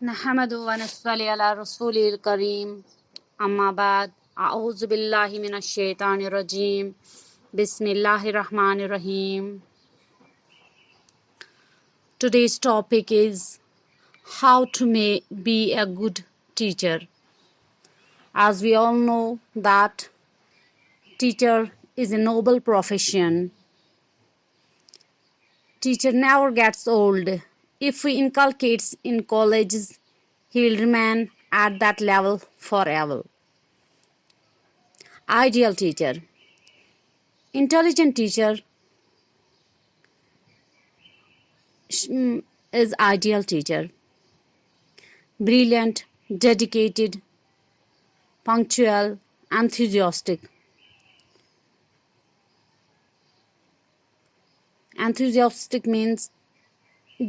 نحمد و نصلی علی رسول الکریم اما بعد اعوذ باللہ من الشیطان الرجیم بسم اللہ الرحمن الرحیم. Today's topic is how to be a good teacher. As we all know that teacher is a noble profession. Teacher never gets old. If we inculcate in colleges, he will remain at that level forever. Ideal teacher. Intelligent teacher is ideal teacher. Brilliant, dedicated, punctual, enthusiastic. Enthusiastic means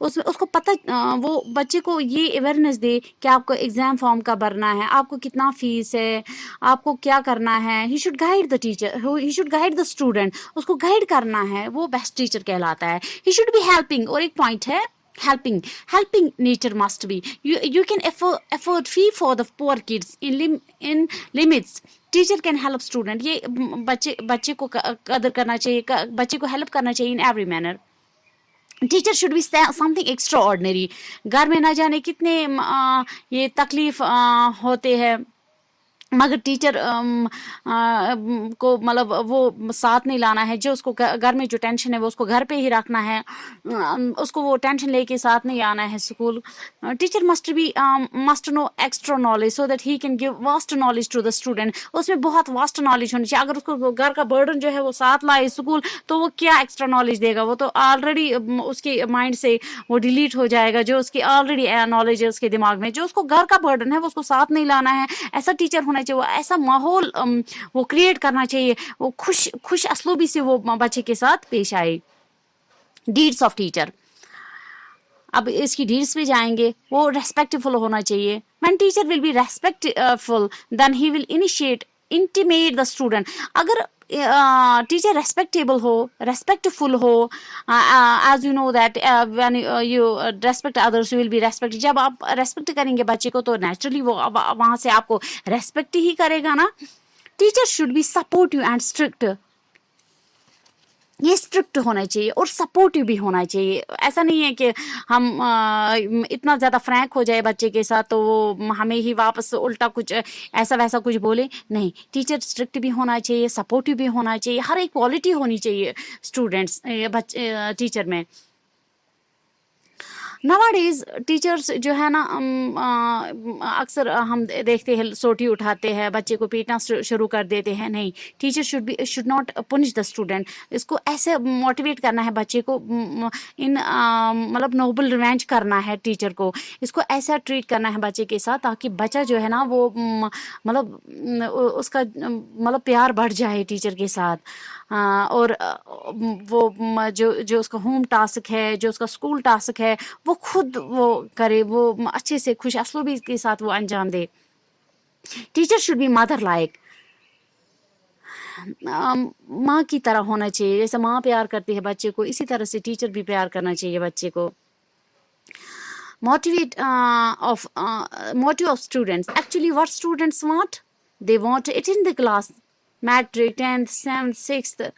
اس کو پتہ وہ بچے کو یہ awareness دے کہ آپ کو exam form کا بھرنا ہے, آپ کو کتنا فیس ہے, آپ کو کیا کرنا ہے. He should guide the teacher, he should guide the student, اس کو گائڈ کرنا ہے, وہ بیسٹ ٹیچر کہلاتا ہے. He should be helping. اور ایک پوائنٹ ہے helping nature must be. You can afford fee for the poor kids in limits. Teacher can help student. یہ بچے کو قدر کرنا چاہیے, بچے کو ہیلپ کرنا چاہیے in every manner. Teacher should be something extraordinary. گھر میں نہ جانے کتنے یہ تکلیف ہوتے ہیں, مگر ٹیچر کو مطلب وہ ساتھ نہیں لانا ہے. جو اس کو گھر میں جو ٹینشن ہے وہ اس کو گھر پہ ہی رکھنا ہے, اس کو وہ ٹینشن لے کے ساتھ نہیں آنا ہے school. Teacher must know extra knowledge so that he can give vast knowledge to the student. اس میں بہت واسٹ نالج ہونی چاہیے. اگر اس کو گھر کا برڈن جو ہے وہ ساتھ لائے اسکول, تو وہ کیا ایکسٹرا نالج دے گا؟ وہ تو آلریڈی اس کے مائنڈ سے وہ ڈیلیٹ ہو جائے گا, جو اس کی آلریڈی نالج ہے اس کے دماغ میں. جو اس کو گھر کا برڈن ہے وہ اس کو ساتھ نہیں لانا ہے. ایسا ٹیچر ہونا چاہیے, وہ ایسا ماحول وہ کریٹ کرنا چاہیے, وہ خوش اسلوبی سے وہ بچے کے ساتھ پیش آئے. ڈیڈس آف ٹیچر, اب اس کی ڈیڈس پہ جائیں گے. وہ ریسپیکٹفل ہونا چاہیے. when teacher will be respectful then he will intimate the student. اگر ٹیچر ریسپیکٹیبل ہو, ریسپیکٹفل ہو, as you know that when you respect others you will be respect. جب آپ ریسپیکٹ کریں گے بچے کو تو نیچرلی وہ وہاں سے آپ کو ریسپیکٹ ہی کرے گا نا. Teacher should be supportive and strict. یہ اسٹرکٹ ہونا چاہیے اور سپورٹیو بھی ہونا چاہیے. ایسا نہیں ہے کہ ہم اتنا زیادہ فرینک ہو جائے بچے کے ساتھ تو وہ ہمیں ہی واپس الٹا کچھ ایسا ویسا کچھ بولے. نہیں, ٹیچر اسٹرکٹ بھی ہونا چاہیے, سپورٹیو بھی ہونا چاہیے. ہر ایک کوالٹی ہونی چاہیے اسٹوڈینٹس ٹیچر میں. نواڈیز ٹیچرس جو ہے نا اکثر ہم دیکھتے ہیں سوٹی اٹھاتے ہیں, بچے کو پیٹنا شروع کر دیتے ہیں. نہیں, teacher should not punish the student. اس کو ایسے موٹیویٹ کرنا ہے بچے کو, مطلب نوبل ریونج کرنا ہے ٹیچر کو. اس کو ایسا ٹریٹ کرنا ہے بچے کے ساتھ تاکہ بچہ جو ہے نا وہ مطلب اس کا مطلب پیار بڑھ جائے ٹیچر کے ساتھ. اور وہ جو اس کا ہوم ٹاسک ہے, جو اس کا اسکول ٹاسک ہے, وہ خود وہ کرے, وہ اچھے سے خوش اسلوبی کے ساتھ وہ انجام دے. Teacher should be mother like. ماں کی طرح ہونا چاہیے. جیسے ماں پیار کرتی ہے بچے کو, اسی طرح سے ٹیچر بھی پیار کرنا چاہیے بچے کو. Motive of students. Actually what students want, they want it in the class. Matric 10th 7th 6th,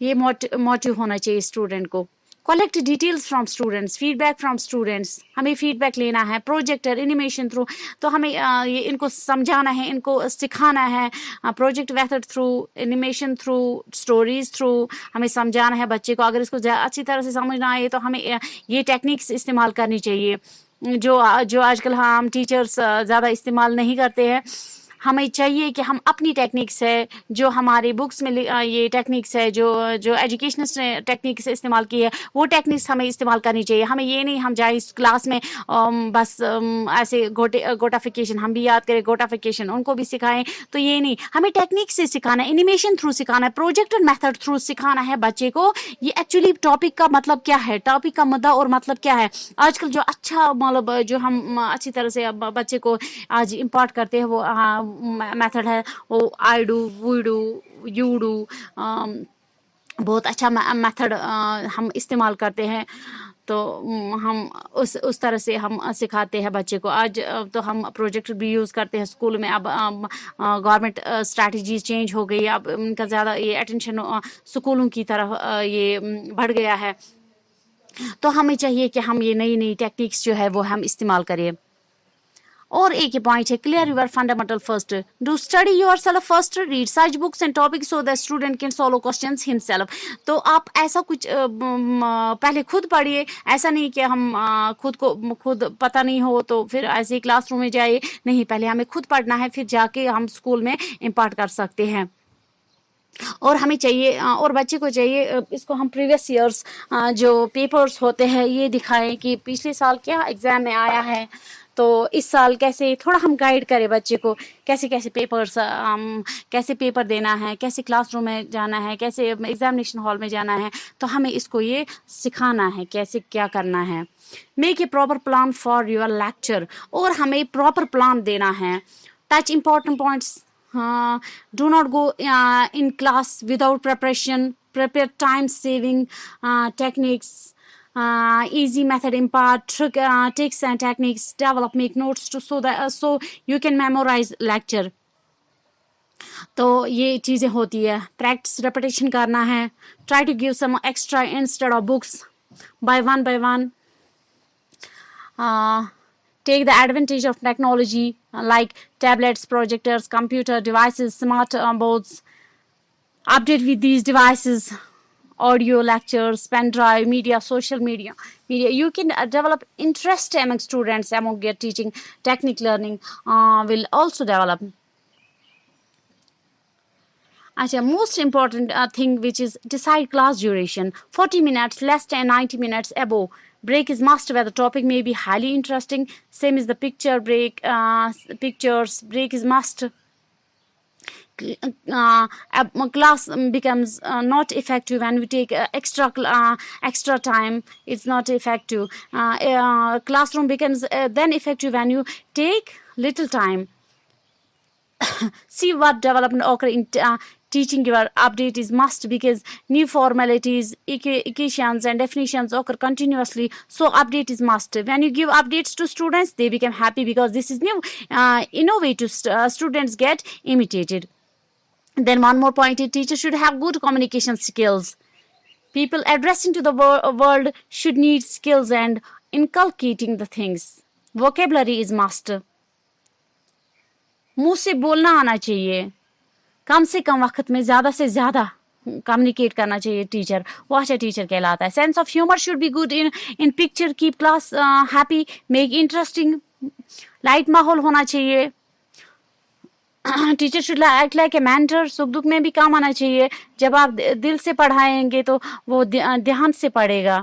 یہ موٹیو ہونا چاہیے اسٹوڈنٹ کو. Collect details from students, feedback from students. ہمیں فیڈ بیک لینا ہے پروجیکٹر اینیمیشن تھرو. تو ہمیں یہ ان کو سمجھانا ہے, ان کو سکھانا ہے project method through, animation through, stories through. ہمیں سمجھانا ہے بچے کو. اگر اس کو اچھی طرح سے سمجھ نہ آئے تو ہمیں یہ ٹیکنیکس استعمال کرنی چاہیے جو آج کل ہم ٹیچرس زیادہ استعمال نہیں کرتے ہیں. ہمیں چاہیے کہ ہم اپنی ٹیکنیکس ہے جو ہماری بکس میں یہ ٹیکنیکس ہے جو ایجوکیشنسٹ نے ٹیکنیکس استعمال کی ہے, وہ ٹیکنیکس ہمیں استعمال کرنی چاہیے. ہمیں یہ نہیں ہم جائیں اس کلاس میں بس ایسے گوٹافیکیشن, ہم بھی یاد کریں گوٹافیکیشن, ان کو بھی سکھائیں. تو یہ نہیں, ہمیں ٹیکنیکس سے سکھانا ہے, اینیمیشن تھرو سکھانا ہے, پروجیکٹر میتھڈ تھرو سکھانا ہے بچے کو. یہ ایکچولی ٹاپک کا مطلب کیا ہے, ٹاپک کا مدعا اور مطلب کیا ہے. آج کل جو اچھا مطلب جو ہم اچھی طرح سے بچے کو آج امپارٹ کرتے ہیں وہ میتھڈ ہے وہ I do, we do, you do. بہت اچھا میتھڈ ہم استعمال کرتے ہیں. تو ہم اس طرح سے ہم سکھاتے ہیں بچے کو. آج تو ہم پروجیکٹ بھی یوز کرتے ہیں اسکول میں. اب گورنمنٹ اسٹریٹجیز چینج ہو گئی, اب ان کا زیادہ یہ اٹینشن اسکولوں کی طرف یہ بڑھ گیا ہے. تو ہمیں چاہیے کہ ہم یہ نئی ٹیکنیکس جو ہے وہ ہم استعمال کریں. اور ایک پوائنٹ ہے, clear your fundamental first. Do study yourself first, read such books and topics so that student can solve questions himself. تو آپ ایسا کچھ پہلے خود پڑھیے. ایسا نہیں کہ ہم خود پتہ نہیں ہو تو پھر ایسے ہی کلاس روم میں جائے. نہیں, پہلے ہمیں خود پڑھنا ہے, پھر جا کے ہم اسکول میں امپارٹ کر سکتے ہیں. اور ہمیں چاہیے اور بچے کو چاہیے اس کو ہم پریویس ایئرس جو پیپرس ہوتے ہیں یہ دکھائیں کہ پچھلے سال کیا ایگزام میں آیا ہے, تو اس سال کیسے تھوڑا ہم گائیڈ کریں بچے کو، کیسے کیسے پیپر دینا ہے، کیسے کلاس روم میں جانا ہے، کیسے ایگزامینیشن ہال میں جانا ہے، تو ہمیں اس کو یہ سکھانا ہے کیسے کیا کرنا ہے. Make a proper plan for your lecture, اور ہمیں پراپر پلان دینا ہے. Touch important points. Do not go in class without preparation. Prepare time saving techniques, easy method impart tricks and techniques. Develop, make notes to so you can memorize lecture. تو یہ چیزیں ہوتی ہے. Practice repetition کرنا ہے. Try to give some extra instead of books by one. Take the advantage of technology like tablets, projectors, computer devices, smart boards. Update with these devices, audio lectures, pen drive, media, social media. You can develop interest among students among your teaching. Technique learning will also develop. Most important thing which is decide class duration. 40 minutes, less than 90 minutes, above. Break is must where the topic may be highly interesting. Same is the picture break. Pictures break is must. Class becomes not effective when we take extra time. It's not effective. Classroom becomes then effective when you take little time. See what development occur in teaching. Your update is must because new formalities, equations and definitions occur continuously, so update is must. When you give updates to students, they become happy because this is new, innovative. Students get imitated. Then one more point is teachers should have good communication skills. People addressing to the world should need skills and inculcating the things. Vocabulary is must. منہ سے بولنا آنا چاہیے. کم سے کم وقت میں زیادہ سے زیادہ کمیونیکیٹ کرنا چاہیے ٹیچر. وہ اچھا ٹیچر کہلاتا ہے. Sense of humour should be good in picture. Keep class happy, make interesting. Light ماحول ہونا چاہیے. Teacher should act like a mentor. سکھ دکھ میں بھی کام آنا چاہیے. جب آپ دل سے پڑھائیں گے تو وہ دھیان سے پڑھے گا.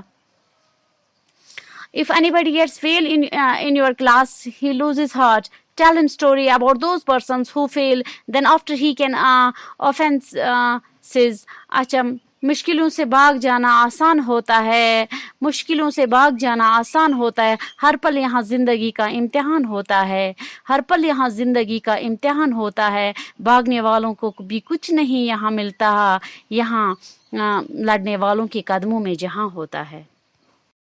If anybody gets fail in your class, he loses heart. Tell him story about those persons who fail. Then after he can offenses. اچھا, مشکلوں سے بھاگ جانا آسان ہوتا ہے. مشکلوں سے بھاگ جانا آسان ہوتا ہے. ہر پل یہاں زندگی کا امتحان ہوتا ہے. ہر پل یہاں زندگی کا امتحان ہوتا ہے. بھاگنے والوں کو بھی کچھ نہیں یہاں ملتا. یہاں لڑنے والوں کے قدموں میں جہاں ہوتا ہے.